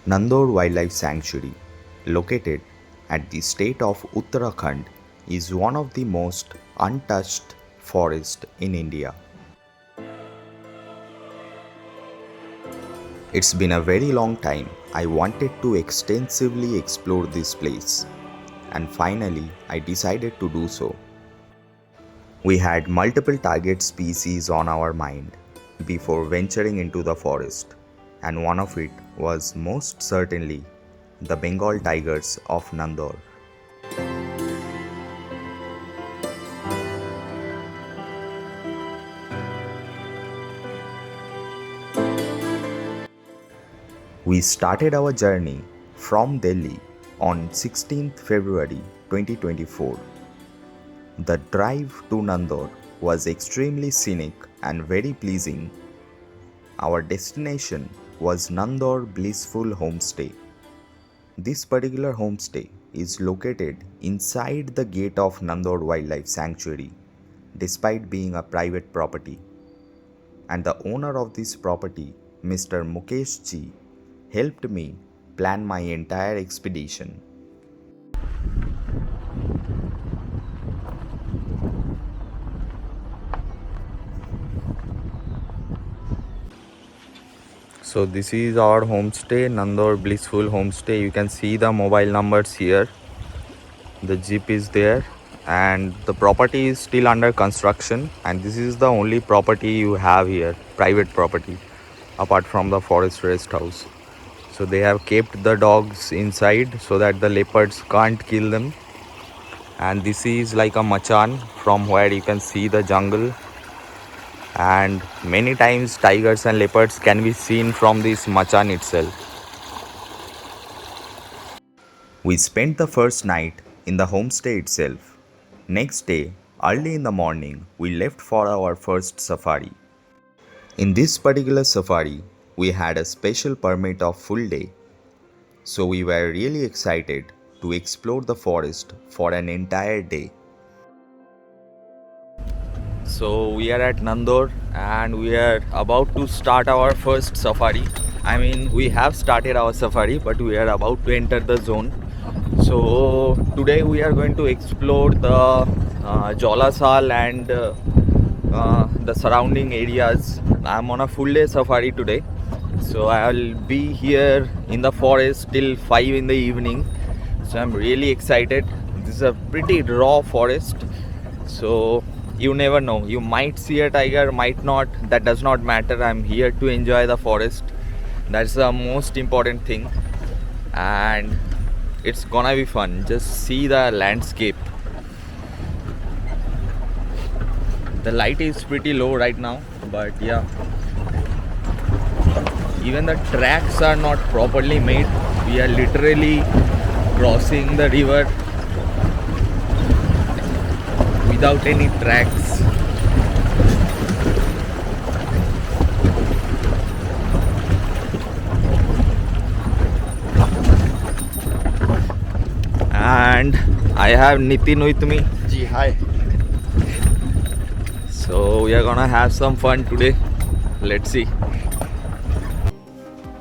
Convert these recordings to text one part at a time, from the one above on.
Nandhaur Wildlife Sanctuary, located at the state of Uttarakhand, is one of the most untouched forests in India. It's been a very long time I wanted to extensively explore this place, and finally I decided to do so. We had multiple target species on our mind before venturing into the forest, and one of it was most certainly the Bengal tigers of Nandhaur. We started our journey from Delhi on 16th February 2024. The drive to Nandhaur was extremely scenic and very pleasing. Our destination was Nandhaur Blissful Homestay. This particular homestay is located inside the gate of Nandhaur Wildlife Sanctuary, despite being a private property. And the owner of this property, Mr. Mukesh Ji, helped me plan my entire expedition. So this is our homestay, Nandhaur Blissful Homestay. You can see the mobile numbers here. The jeep is there and the property is still under construction, and this is the only property you have here, private property, apart from the forest rest house. So they have kept the dogs inside so that the leopards can't kill them. And this is like a machan from where you can see the jungle, and many times tigers and leopards can be seen from this machan itself. We spent the first night in the homestay itself. Next day, early in the morning, we left for our first safari. In this particular safari, we had a special permit of full day, so we were really excited to explore the forest for an entire day. So we are at Nandhaur and we are about to start our first safari. I mean, we have started our safari, but we are about to enter the zone. So today we are going to explore the Jalsa and the surrounding areas. I'm on a full day safari today, so I'll be here in the forest till 5 in the evening. So I'm really excited. This is a pretty raw forest, so you never know, you might see a tiger, might not. That does not matter. I'm here to enjoy the forest. That's the most important thing, and it's gonna be fun. Just see the landscape. The light is pretty low right now, but yeah, even the tracks are not properly made. We are literally crossing the river without any tracks. And I have Nitin with me. Ji, hi. So we are gonna have some fun today. Let's see.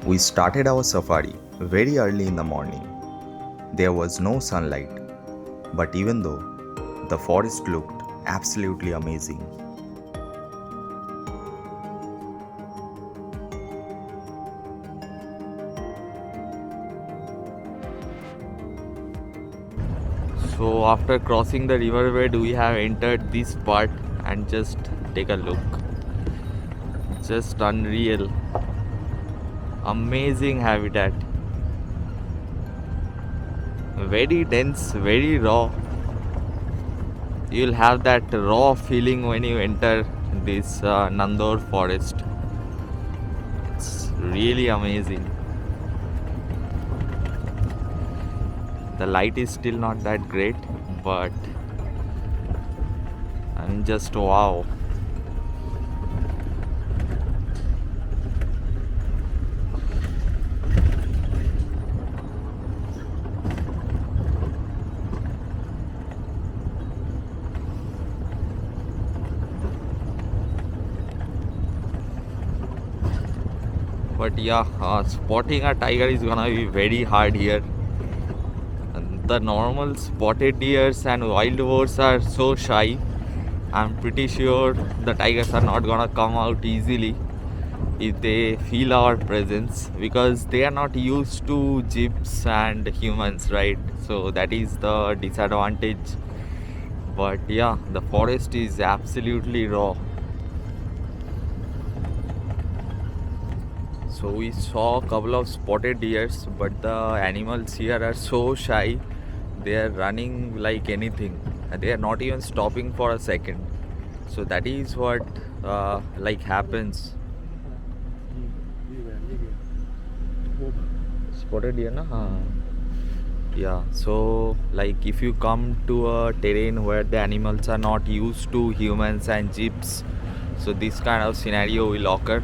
We started our safari very early in the morning. There was no sunlight, but even though, the forest looked absolutely amazing. So after crossing the riverbed, we have entered this part, and just take a look. Just unreal. Amazing habitat. Very dense, very raw. You'll have that raw feeling when you enter this Nandhaur forest. It's really amazing. The light is still not that great, but I'm just wow. But yeah, spotting a tiger is gonna be very hard here. And the normal spotted deers and wild boars are so shy. I'm pretty sure the tigers are not gonna come out easily if they feel our presence, because they are not used to jeeps and humans, right? So that is the disadvantage. But yeah, the forest is absolutely raw. So we saw a couple of spotted deers, but the animals here are so shy. They are running like anything. They are not even stopping for a second. So that is what like happens. Spotted deer, na? Yeah. So like if you come to a terrain where the animals are not used to humans and jeeps, so this kind of scenario will occur.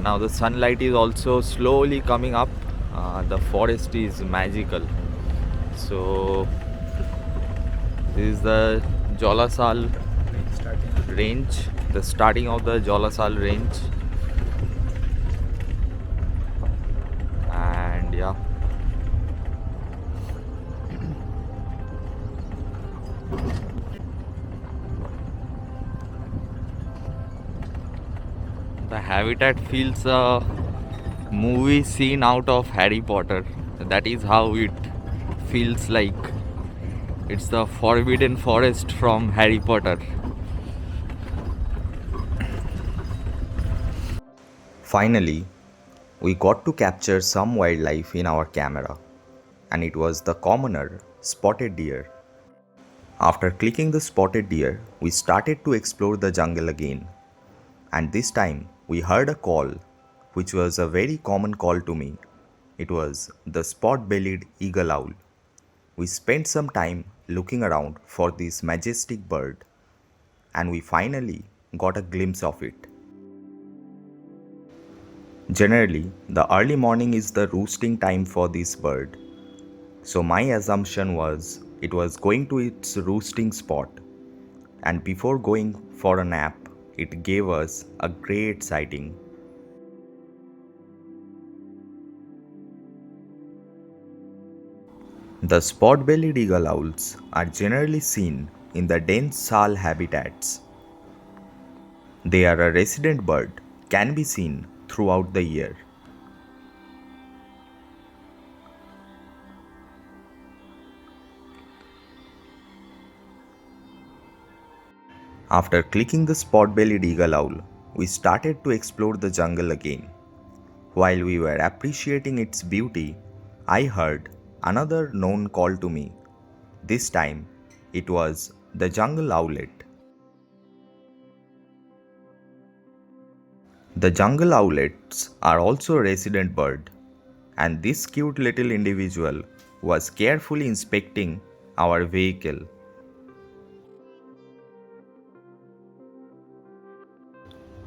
Now the sunlight is also slowly coming up. The forest is magical. So this is the Jalsa range, the starting of the Jalsa range, and yeah. The habitat feels a movie scene out of Harry Potter. That is how it feels like. It's the forbidden forest from Harry Potter. Finally, we got to capture some wildlife in our camera, and it was the commoner spotted deer. After clicking the spotted deer, we started to explore the jungle again. And this time, we heard a call, which was a very common call to me. It was the spot-bellied eagle owl. We spent some time looking around for this majestic bird, and we finally got a glimpse of it. Generally, the early morning is the roosting time for this bird. So my assumption was it was going to its roosting spot, and before going for a nap, it gave us a great sighting. The spot-bellied eagle owls are generally seen in the dense sal habitats. They are a resident bird, can be seen throughout the year. After clicking the spot-bellied eagle owl, we started to explore the jungle again. While we were appreciating its beauty, I heard another known call to me. This time, it was the jungle owlet. The jungle owlets are also a resident bird, and this cute little individual was carefully inspecting our vehicle.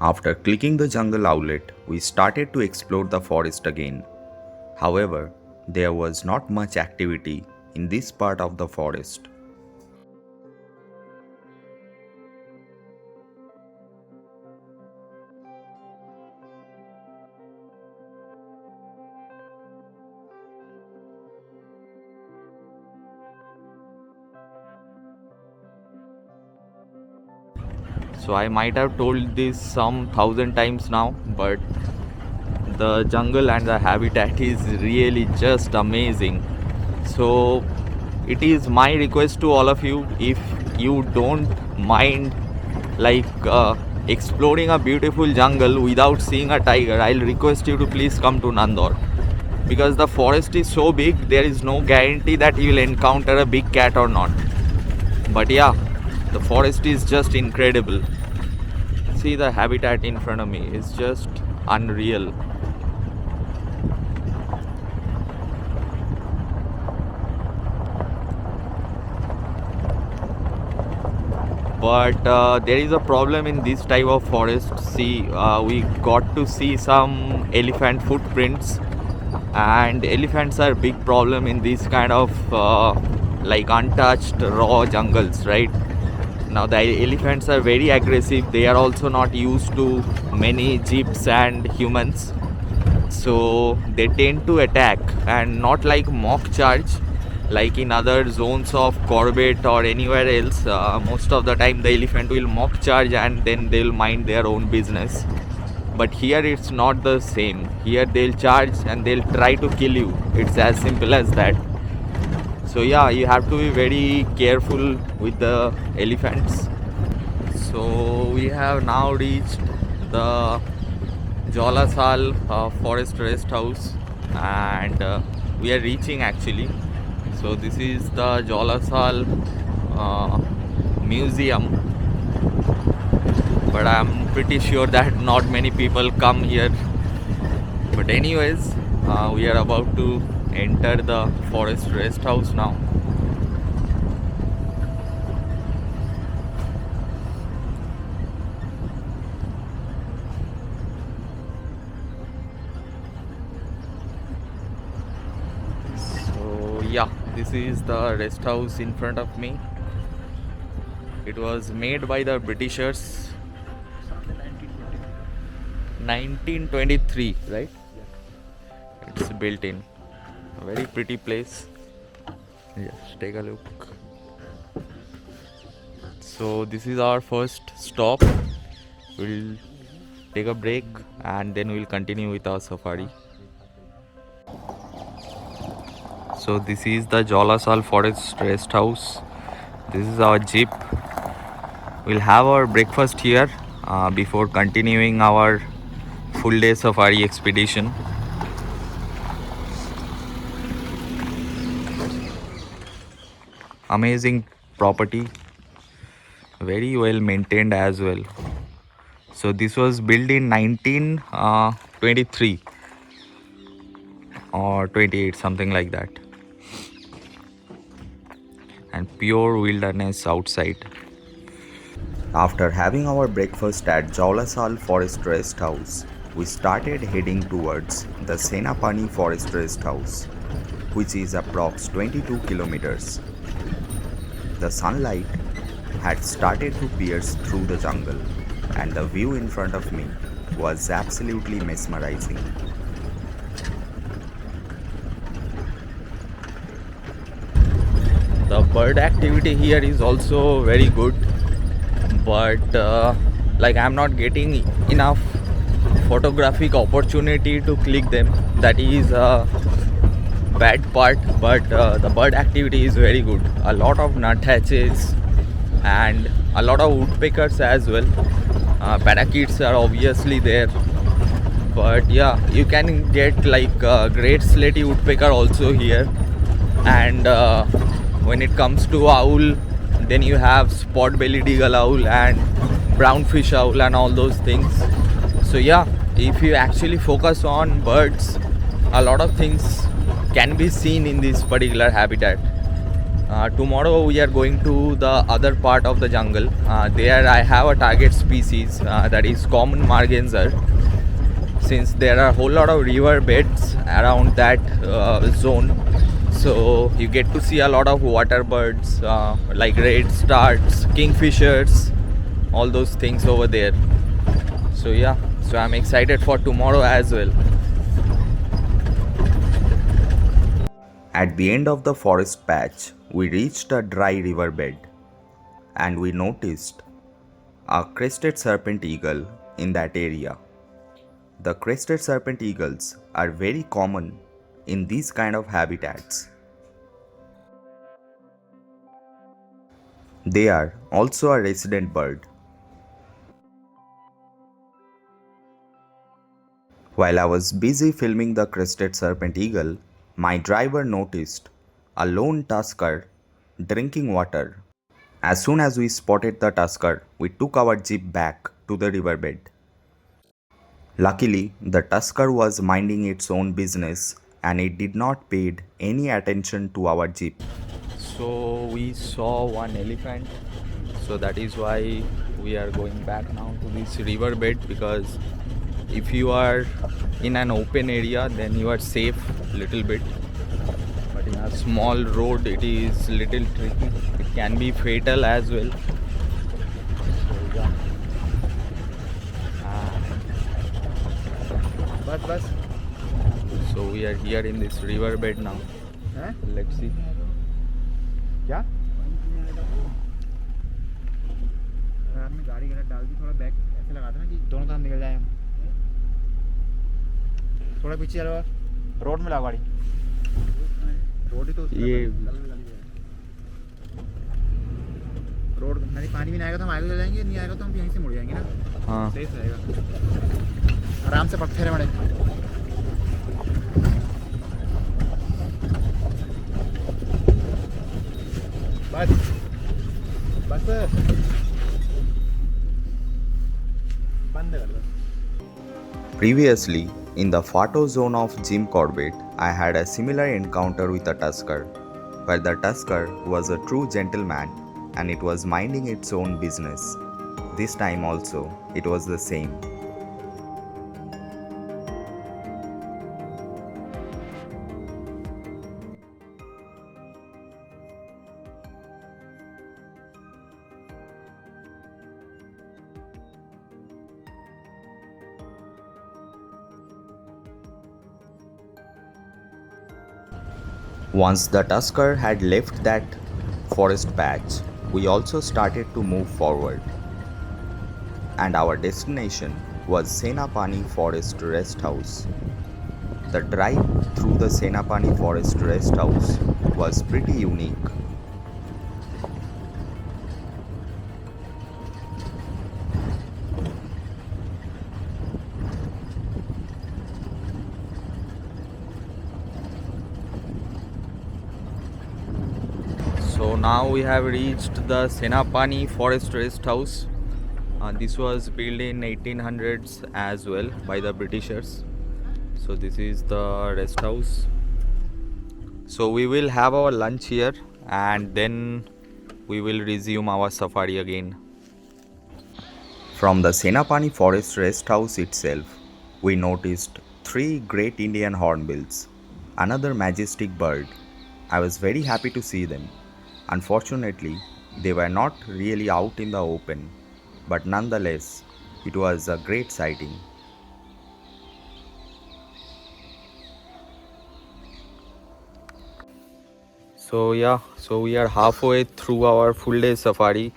After clicking the jungle owlet, we started to explore the forest again. However, there was not much activity in this part of the forest. So I might have told this some 1,000 times now, but the jungle and the habitat is really just amazing. So it is my request to all of you, if you don't mind like exploring a beautiful jungle without seeing a tiger, I'll request you to please come to Nandhaur, because the forest is so big, there is no guarantee that you will encounter a big cat or not. But yeah, the forest is just incredible. See the habitat in front of me, it's just unreal. But there is a problem in this type of forest. See, we got to see some elephant footprints, and elephants are a big problem in this kind of like untouched raw jungles, right? Now the elephants are very aggressive. They are also not used to many jeeps and humans. so they tend to attack and not like mock charge like in other zones of Corbett or anywhere else. Most of the time the elephant will mock charge and then they'll mind their own business, but here it's not the same. Here they'll charge and they'll try to kill you. It's as simple as that. So yeah, you have to be very careful with the elephants. So we have now reached the Jalsa forest rest house, and we are reaching actually. So this is the Jalsa museum, but I'm pretty sure that not many people come here. But anyways, we are about to enter the forest rest house now. So yeah, this is the rest house in front of me. It was made by the Britishers 1923, right? It's built in a very pretty place. Yes, take a look. So this is our first stop. We'll take a break and then we'll continue with our safari. So this is the Jalsa Forest Rest House. This is our jeep. We'll have our breakfast here before continuing our full day safari expedition. Amazing property, very well maintained as well. So this was built in 1923 or 28, something like that, and pure wilderness outside. After having our breakfast at Jalsa Forest Rest House, we started heading towards the Senapani Forest Rest House, which is approx 22 kilometers. The sunlight had started to pierce through the jungle, and the view in front of me was absolutely mesmerizing. The bird activity here is also very good, but like I'm not getting enough photographic opportunity to click them. That is a bad part, but the bird activity is very good. A lot of nuthatches and a lot of woodpeckers as well. Parakeets are obviously there, but yeah, you can get like great slaty woodpecker also here. And when it comes to owl, then you have Spotbellied Eagle Owl and brownfish owl and all those things. So yeah, if you actually focus on birds, a lot of things can be seen in this particular habitat. Tomorrow we are going to the other part of the jungle. There I have a target species, that is common merganser. Since there are a whole lot of river beds around that zone, so you get to see a lot of water birds like red starts, kingfishers, all those things over there. So yeah, so I'm excited for tomorrow as well. At the end of the forest patch, we reached a dry riverbed, and we noticed a crested serpent eagle in that area. The crested serpent eagles are very common in these kind of habitats. They are also a resident bird. While I was busy filming the crested serpent eagle, my driver noticed a lone tusker drinking water. As soon as we spotted the tusker, we took our jeep back to the riverbed. Luckily, the tusker was minding its own business and it did not pay any attention to our jeep. So we saw one elephant, so that is why we are going back now to this riverbed, because if you are in an open area then you are safe little bit, but in a small road it is little tricky. It can be fatal as well. So yeah. Bas. So we are here in this riverbed now. Let's see. क्या अगर आपने गाड़ी गलत डाल दी, थोड़ा back ऐसे लगा देना कि दोनों तरफ निकल जाए हम। थोड़ा पीछे चलो, रोड में लगाओ गाड़ी। रोड ही तो ये रोड नहीं, पानी भी नहीं आएगा तो हम आगे चले जाएंगे, नहीं आएगा तो हम यहीं से मुड़ जाएंगे ना। हाँ सही रहेगा, आराम से पकते रहे बड़े। बस बंद कर दो। Previously, in the Fato zone of Jim Corbett, I had a similar encounter with a tusker, where the tusker was a true gentleman and it was minding its own business. This time also, it was the same. Once the tusker had left that forest patch, we also started to move forward. And our destination was Senapani Forest Rest House. The drive through the Senapani Forest Rest House was pretty unique. So now we have reached the Senapani Forest Rest House. This was built in 1800s as well by the Britishers. So this is the rest house. So we will have our lunch here and then we will resume our safari again. From the Senapani Forest Rest House itself, we noticed 3 great Indian hornbills, another majestic bird. I was very happy to see them. Unfortunately, they were not really out in the open, but nonetheless, it was a great sighting. So we are halfway through our full day safari.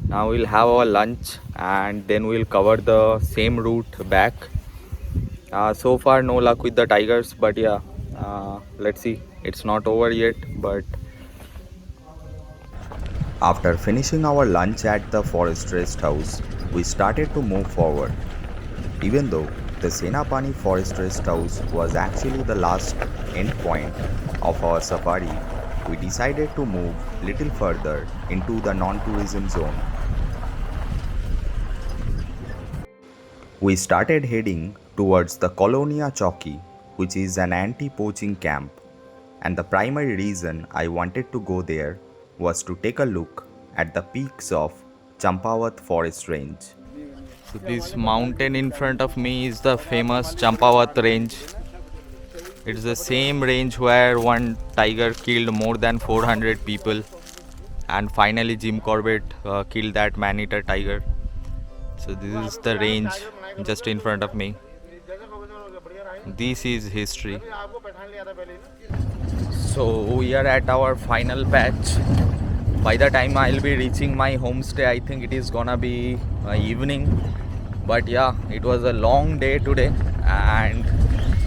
Now we'll have our lunch and then we'll cover the same route back. So far no luck with the tigers, but let's see. It's not over yet, but after finishing our lunch at the forest rest house, we started to move forward. Even though the Senapani Forest Rest House was actually the last end point of our safari, we decided to move little further into the non-tourism zone. We started heading towards the Colonia Chowki, which is an anti-poaching camp, and the primary reason I wanted to go there was to take a look at the peaks of Champawat Forest Range. So this mountain in front of me is the famous Champawat range. It's the same range where one tiger killed more than 400 people, and finally Jim Corbett killed that man-eater tiger. So this is the range just in front of me. This is history. So we are at our final patch. By the time I'll be reaching my homestay, I think it is gonna be evening. But it was a long day today and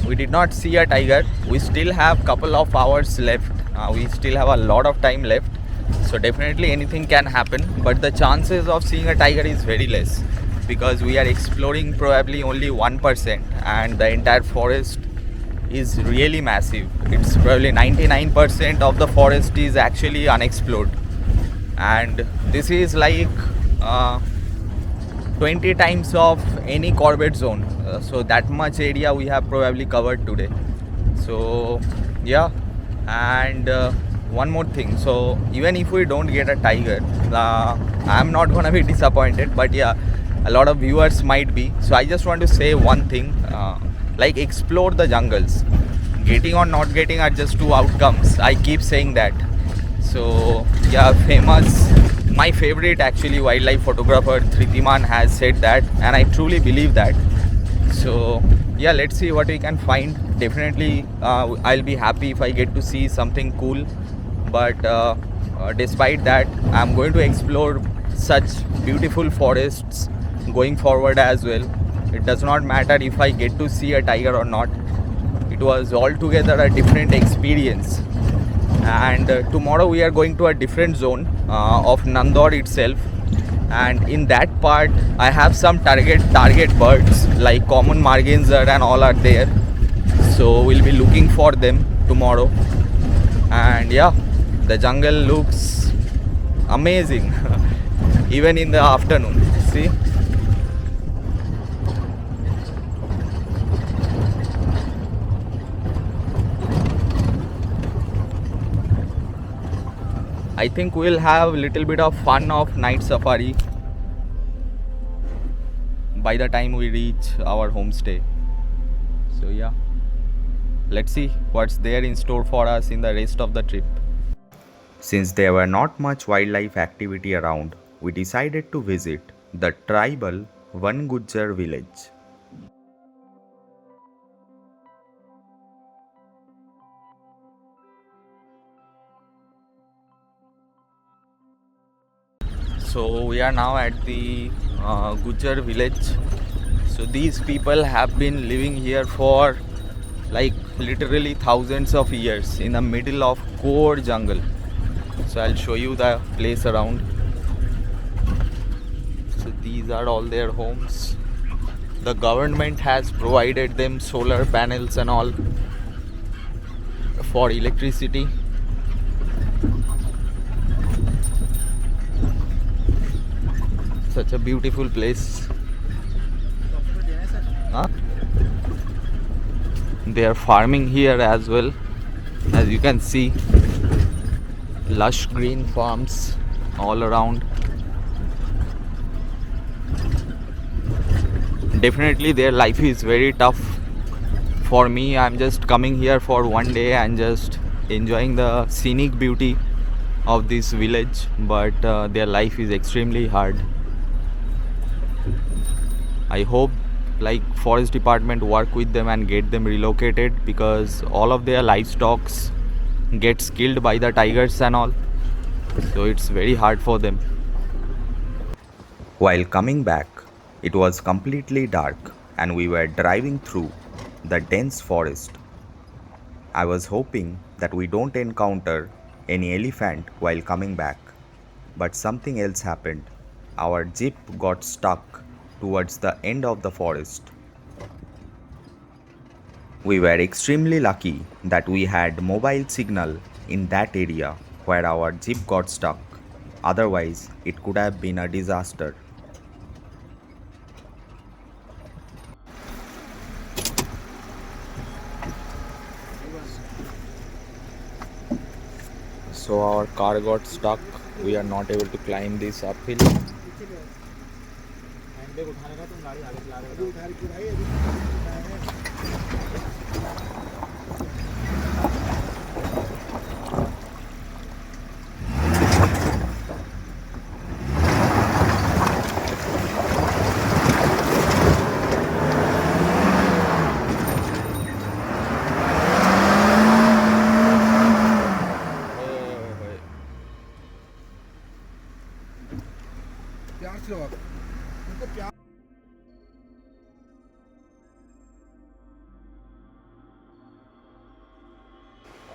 we did not see a tiger. We still have couple of hours left. We still have a lot of time left. So definitely anything can happen. But the chances of seeing a tiger is very less because we are exploring probably only 1% and the entire forest is really massive. It's probably 99% of the forest is actually unexplored. And this is like 20 times of any Corbett zone. So that much area we have probably covered today. So and one more thing. So even if we don't get a tiger, I'm not gonna be disappointed, but a lot of viewers might be. So I just want to say one thing, like explore the jungles. Getting or not getting are just two outcomes. I keep saying that. So my favorite actually wildlife photographer Thritiman has said that, and I truly believe that. So yeah, let's see what we can find. Definitely, I'll be happy if I get to see something cool. But despite that, I'm going to explore such beautiful forests going forward as well. It does not matter if I get to see a tiger or not. It was altogether a different experience. And tomorrow we are going to a different zone of Nandhaur itself, and in that part I have some target birds like common merganser and all are there, so we'll be looking for them tomorrow. And yeah, the jungle looks amazing even in the afternoon. See, I think we'll have a little bit of fun of night safari by the time we reach our homestay. So yeah, let's see what's there in store for us in the rest of the trip. Since there were not much wildlife activity around, we decided to visit the tribal One Gujjar village. So we are now at the Gujjar village. So these people have been living here for like literally thousands of years in the middle of core jungle. So I'll show you the place around. So these are all their homes. The government has provided them solar panels and all for electricity. Such a beautiful place. Huh? They are farming here as well, as you can see. Lush green farms all around. Definitely their life is very tough. For me, I'm just coming here for one day and just enjoying the scenic beauty of this village, but their life is extremely hard. I hope like forest department work with them and get them relocated, because all of their livestock gets killed by the tigers and all, so it's very hard for them. While coming back, it was completely dark and we were driving through the dense forest. I was hoping that we don't encounter any elephant while coming back, but something else happened. Our jeep got stuck towards the end of the forest. We were extremely lucky that we had mobile signal in that area where our jeep got stuck. Otherwise, it could have been a disaster. So our car got stuck. We are not able to climb this uphill.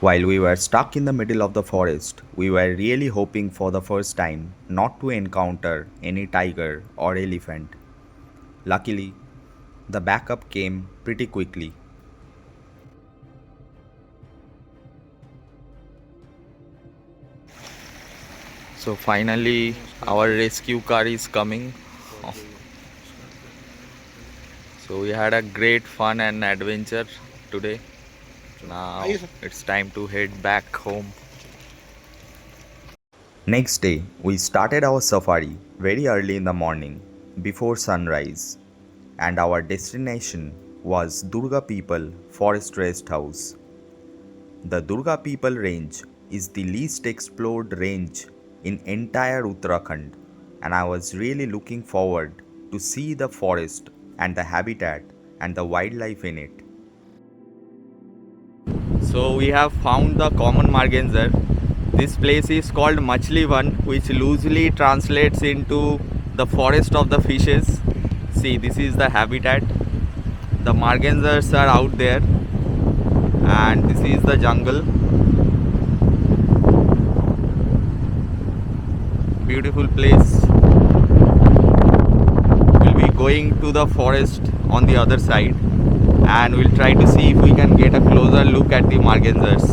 While we were stuck in the middle of the forest, we were really hoping for the first time not to encounter any tiger or elephant. Luckily, the backup came pretty quickly. So finally, our rescue car is coming. So we had a great fun and adventure today. Now it's time to head back home. Next day, we started our safari very early in the morning before sunrise, and our destination was Durga People Forest Rest House. The Durga People range is the least explored range in entire Uttarakhand, and I was really looking forward to see the forest and the habitat and the wildlife in it. So we have found the common merganser. This place is called Machli Van, which loosely translates into the forest of the fishes. See, this is the habitat. The mergansers are out there, and this is the jungle. Beautiful place. We'll be going to the forest on the other side, and we'll try to see if we can get a closer look at the mergansers.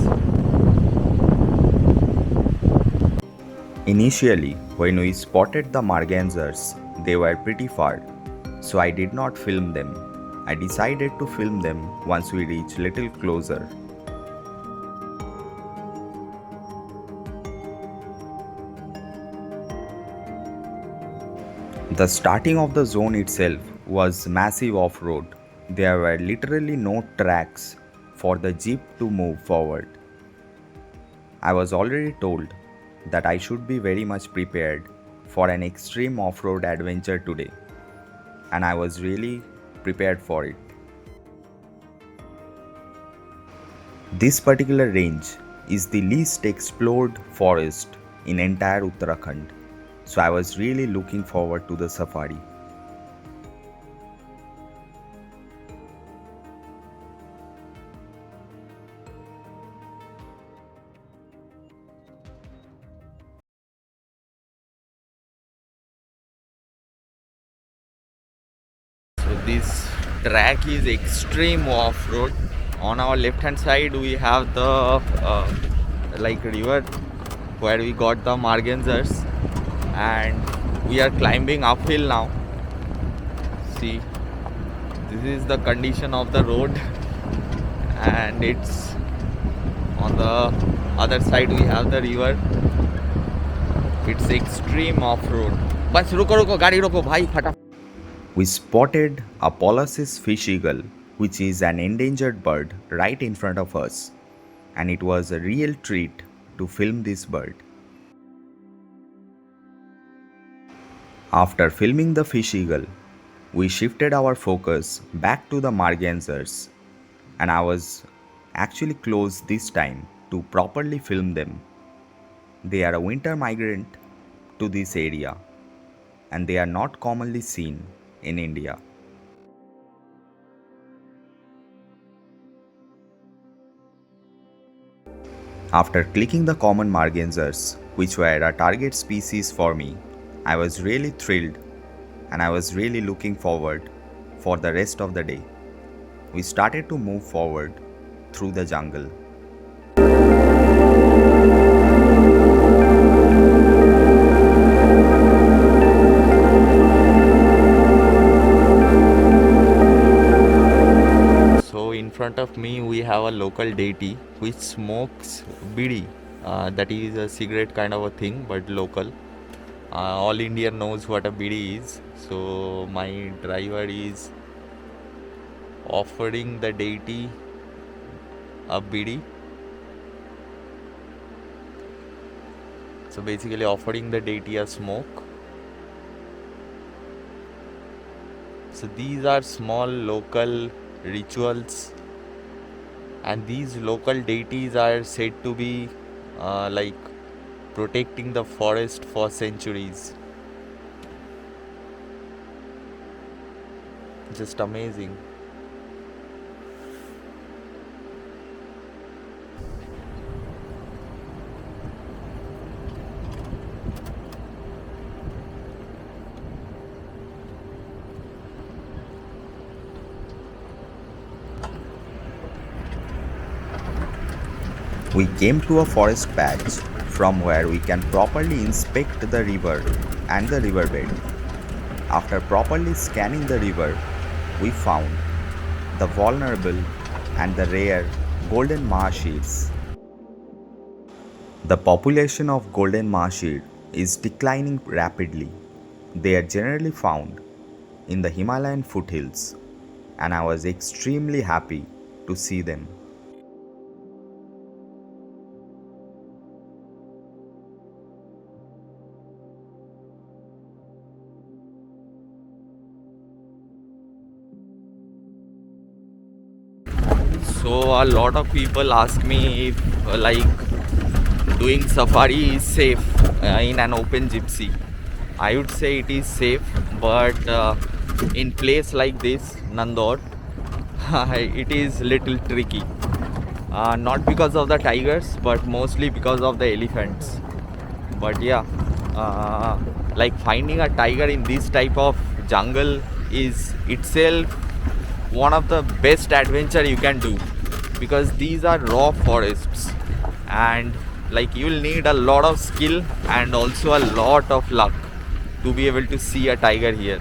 Initially, when we spotted the mergansers, they were pretty far, so I did not film them. I decided to film them once we reach little closer. The starting of the zone itself was massive off-road. There were literally no tracks for the jeep to move forward. I was already told that I should be very much prepared for an extreme off-road adventure today, and I was really prepared for it. This particular range is the least explored forest in entire Uttarakhand, so I was really looking forward to the safari. So this track is extreme off-road. On our left-hand side, we have the river where we got the mergansers, and we are climbing uphill now. See, this is the condition of the road, and it's on the other side we have the river. It's extreme off-road. बस रुको रुको गाड़ी रोको भाई फटा. We spotted a Polus's fish eagle, which is an endangered bird, right in front of us, and it was a real treat to film this bird. After filming the fish eagle, we shifted our focus back to the mergansers, and I was actually close this time to properly film them. They are a winter migrant to this area, and they are not commonly seen in India. After clicking the common mergansers, which were a target species for me, I was really thrilled, and I was really looking forward for the rest of the day. We started to move forward through the jungle. So in front of me we have a local deity which smokes bidi. That is a cigarette kind of a thing, but local. All India knows what a bidi is. So my driver is offering the deity a bidi. So basically offering the deity a smoke. So these are small local rituals, and these local deities are said to be protecting the forest for centuries. Just amazing. We came to a forest patch from where we can properly inspect the river and the riverbed. After properly scanning the river, we found the vulnerable and the rare golden marshes. The population of golden marshid is declining rapidly. They are generally found in the Himalayan foothills, and I was extremely happy to see them. So a lot of people ask me if doing safari is safe in an open gypsy. I would say it is safe, but in place like this, Nandhaur, it is little tricky. Not because of the tigers, but mostly because of the elephants. But yeah, like finding a tiger in this type of jungle is itself one of the best adventure you can do, because these are raw forests, and like you'll need a lot of skill and also a lot of luck to be able to see a tiger here.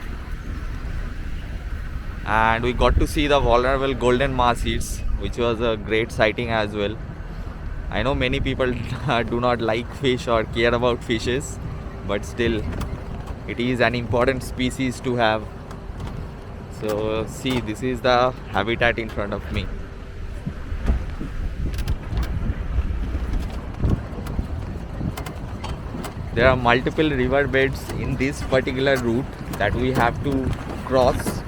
And we got to see the vulnerable golden marsheds, which was a great sighting as well. I know many people do not like fish or care about fishes, but still it is an important species to have. So see, this is the habitat in front of me. There are multiple river beds in this particular route that we have to cross.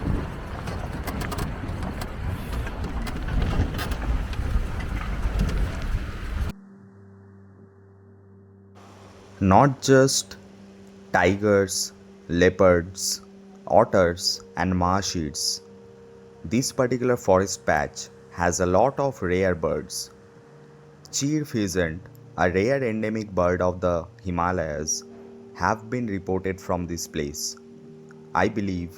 Not just tigers, leopards, otters, and marshes. This particular forest patch has a lot of rare birds. Cheer pheasant, a rare endemic bird of the Himalayas, have been reported from this place. I believe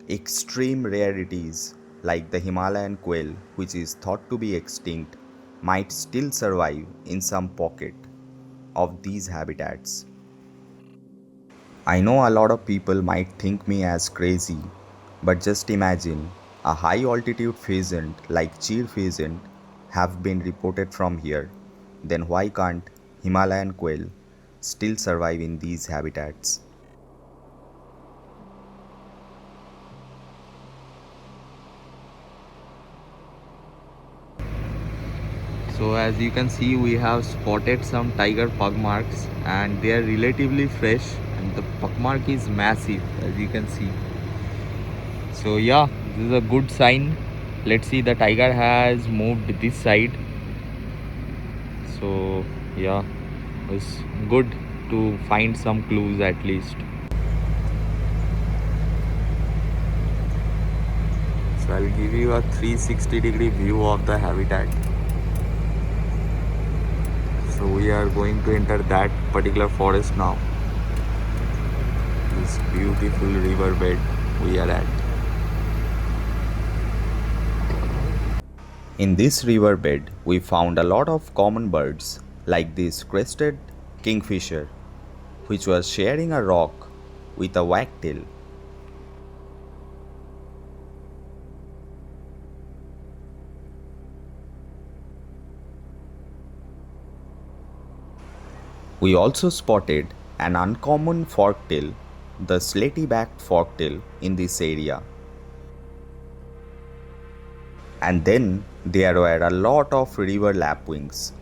extreme rarities like the Himalayan quail, which is thought to be extinct, might still survive in some pocket of these habitats. I know a lot of people might think me as crazy, but just imagine a high altitude pheasant like cheer pheasant have been reported from here. Then why can't Himalayan quail still survive in these habitats? So as you can see, we have spotted some tiger pug marks, and they are relatively fresh, and the pug mark is massive, as you can see. So yeah, this is a good sign. Let's see, the tiger has moved this side. So yeah, it's good to find some clues at least. So I'll give you a 360-degree view of the habitat. So we are going to enter that particular forest now. This beautiful river bed we are at. In this river bed, we found a lot of common birds like this crested kingfisher, which was sharing a rock with a wagtail. We also spotted an uncommon forktail, the slaty-backed forktail, in this area. And then there were a lot of river lapwings.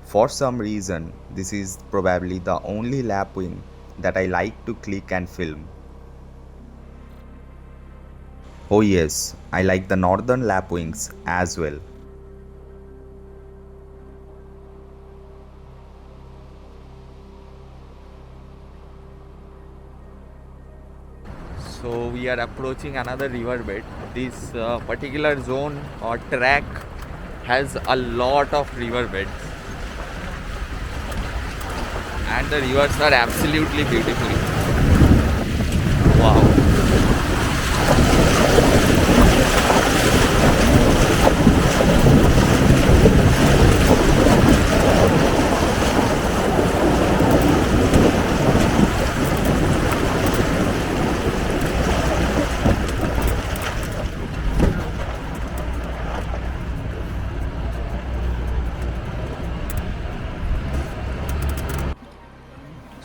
For some reason, this is probably the only lapwing that I like to click and film. Oh yes, I like the northern lapwings as well. So we are approaching another riverbed. This particular zone or track has a lot of riverbeds, and the rivers are absolutely beautiful. Wow.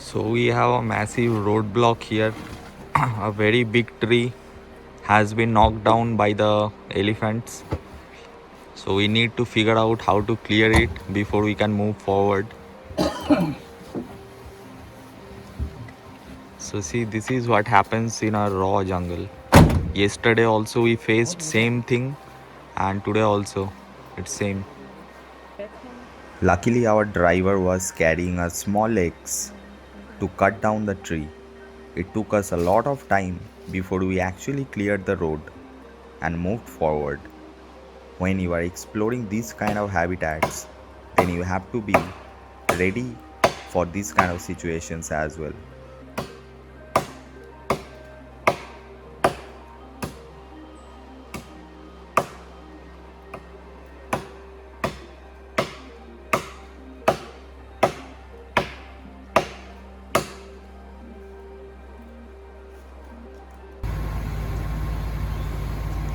So we have a massive roadblock here. A very big tree has been knocked down by the elephants. So we need to figure out how to clear it before we can move forward. So see, this is what happens in a raw jungle. Yesterday also we faced same thing, and today also. It's same. Luckily, our driver was carrying a small axe to cut down the tree. It took us a lot of time before we actually cleared the road and moved forward. When you are exploring these kind of habitats, then you have to be ready for these kind of situations as well.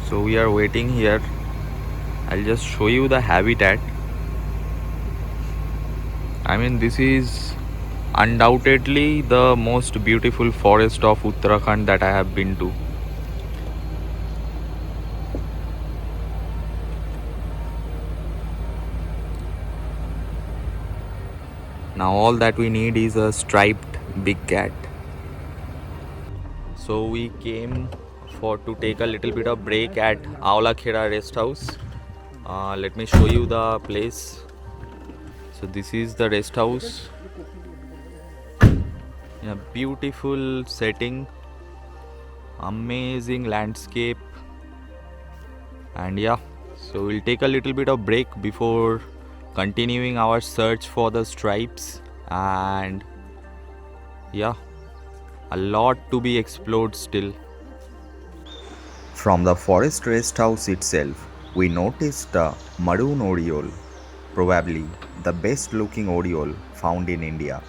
So we are waiting here. I'll just show you the habitat. I mean, this is undoubtedly the most beautiful forest of Uttarakhand that I have been to. Now all that we need is a striped big cat. So we came for to take a little bit of break at Aulakheda rest house. Let me show you the place. So this is the rest house. Yeah, beautiful setting, amazing landscape, and yeah, so we'll take a little bit of break before continuing our search for the stripes. And yeah, a lot to be explored still. From the forest rest house itself, we noticed a maroon oriole, probably the best looking oriole found in India.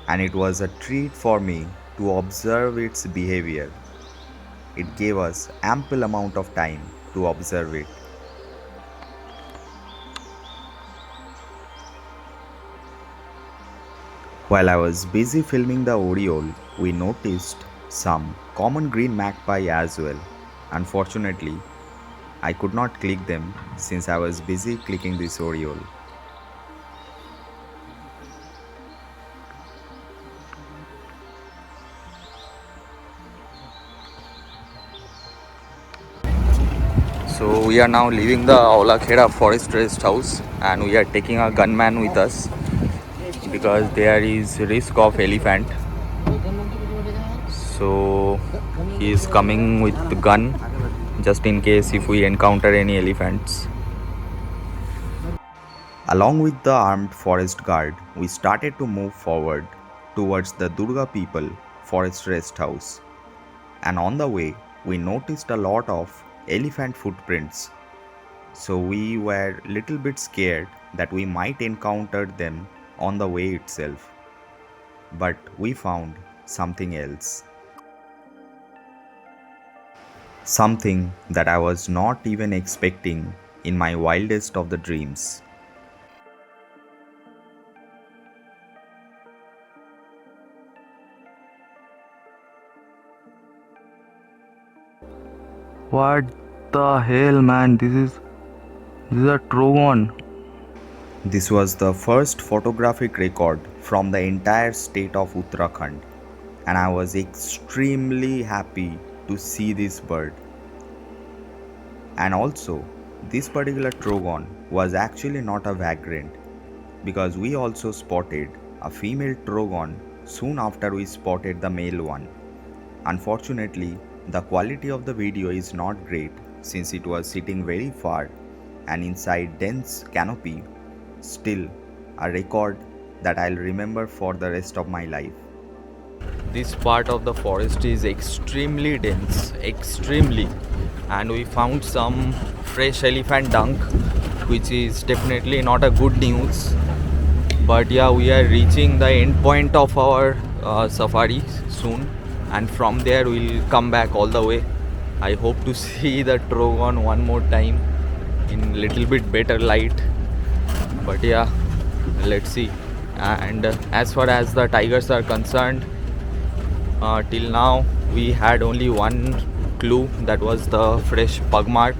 And it was a treat for me to observe its behavior. It gave us ample amount of time to observe it. While I was busy filming the oriole, we noticed some common green magpie as well. Unfortunately, I could not click them since I was busy clicking this oriole. So we are now leaving the Aulakheda forest rest house, and we are taking a gunman with us because there is risk of elephant. So he is coming with the gun just in case if we encounter any elephants. Along with the armed forest guard, we started to move forward towards the Durga people forest rest house. And on the way, we noticed a lot of elephant footprints. So we were little bit scared that we might encounter them on the way itself. But we found something else. Something that I was not even expecting in my wildest of the dreams. What the hell, man? This is a Trogon. This was the first photographic record from the entire state of Uttarakhand, and I was extremely happy to see this bird. And also, this particular Trogon was actually not a vagrant, because we also spotted a female Trogon soon after we spotted the male one. Unfortunately, the quality of the video is not great since it was sitting very far and inside dense canopy. Still, a record that I'll remember for the rest of my life. This part of the forest is extremely dense, extremely, and we found some fresh elephant dung, which is definitely not a good news. But yeah, we are reaching the end point of our safari soon, and from there we'll come back all the way. I hope to see the Trogon one more time in little bit better light. But yeah, let's see. And as far as the tigers are concerned, till now we had only one clue, that was the fresh pug mark.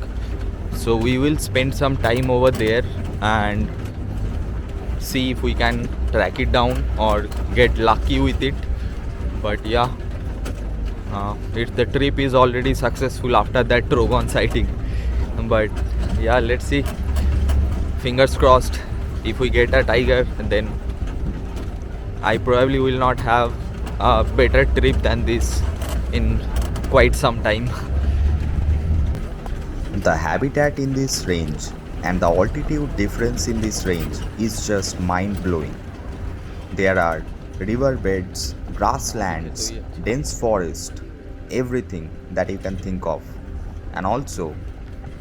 So we will spend some time over there and see if we can track it down or get lucky with it. But yeah, the trip is already successful after that Trogon sighting. But yeah, let's see. fingers crossed, if we get a tiger, then I probably will not have a better trip than this in quite some time. The habitat in this range and the altitude difference in this range is just mind-blowing. There are river beds, grasslands, dense forest, everything that you can think of. And also,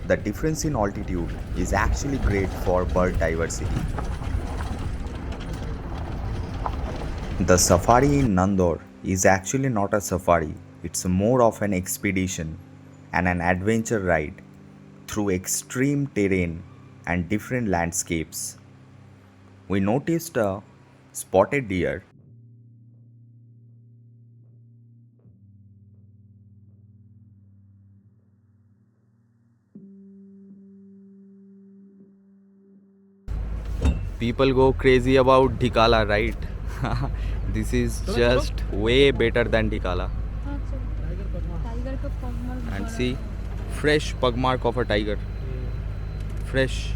the difference in altitude is actually great for bird diversity. The safari in Nandhaur is actually not a safari, it's more of an expedition and an adventure ride through extreme terrain and different landscapes. We noticed a spotted deer. People go crazy about Dhikala, right? This is just way better than Dhikala. Tiger का pugmark And see, fresh pug mark of a tiger. Fresh.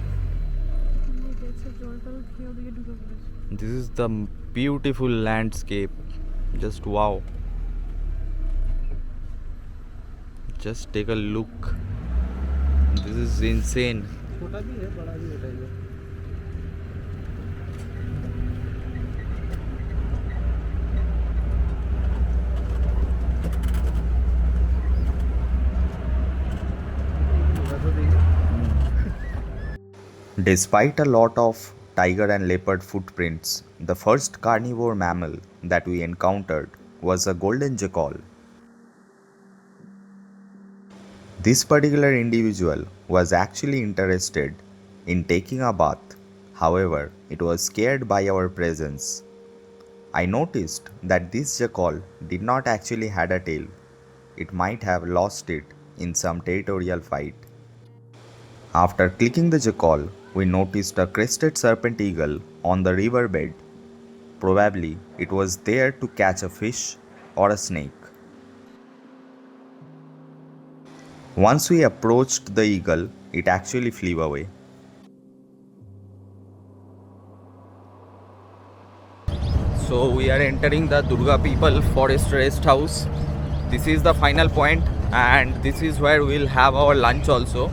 This is the beautiful landscape. Just wow. Just take a look. This is insane. छोटा भी है बड़ा भी है tiger. Despite a lot of tiger and leopard footprints, the first carnivore mammal that we encountered was a golden jackal. This particular individual was actually interested in taking a bath, however, it was scared by our presence. I noticed that this jackal did not actually had a tail. It might have lost it in some territorial fight. After clicking the jackal, we noticed a crested serpent eagle on the riverbed. Probably it was there to catch a fish or a snake. Once we approached the eagle, it actually flew away. So we are entering the Durga People Forest Rest House. This is the final point, and this is where we'll have our lunch also,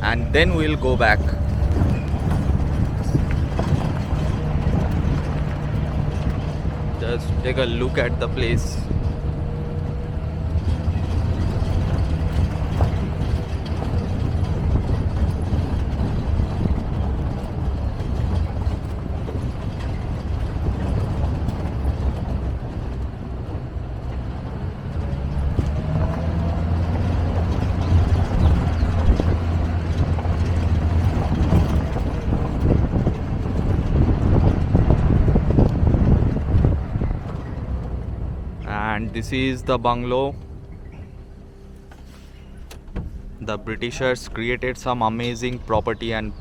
and then we'll go back. Just take a look at the place. And this is the bungalow. The Britishers created some amazing property and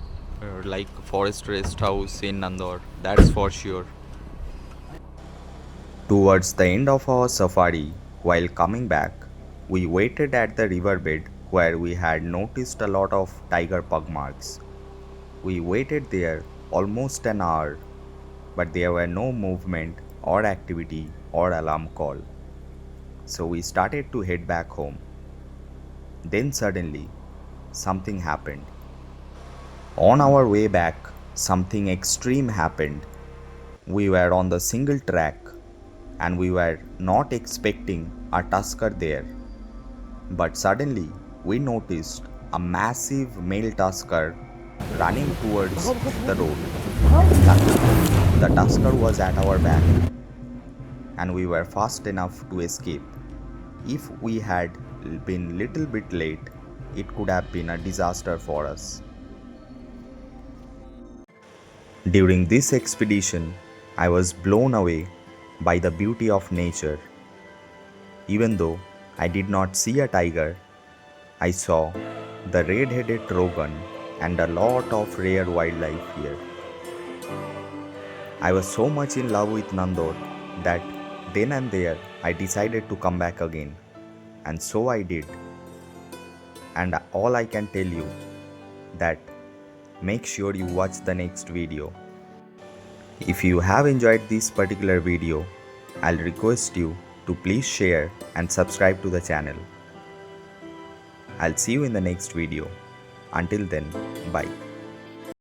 like forest rest house in Nandhaur, that's for sure. Towards the end of our safari, while coming back, we waited at the riverbed where we had noticed a lot of tiger pug marks. We waited there almost an hour, but there were no movement or activity or alarm call. So we started to head back home. Then suddenly, something happened. On our way back, something extreme happened. We were on the single track and we were not expecting a tusker there. But suddenly, we noticed a massive male tusker running towards the road. Luckily, the tusker was at our back and we were fast enough to escape. If we had been little bit late, it could have been a disaster for us. During this expedition, I was blown away by the beauty of nature. Even though I did not see a tiger, I saw the red-headed Trogon and a lot of rare wildlife here. I was so much in love with Nandhaur that then and there I decided to come back again, and so I did. And all I can tell you that make sure you watch the next video. If you have enjoyed this particular video, I'll request you to please share and subscribe to the channel. I'll see you in the next video. Until then, bye.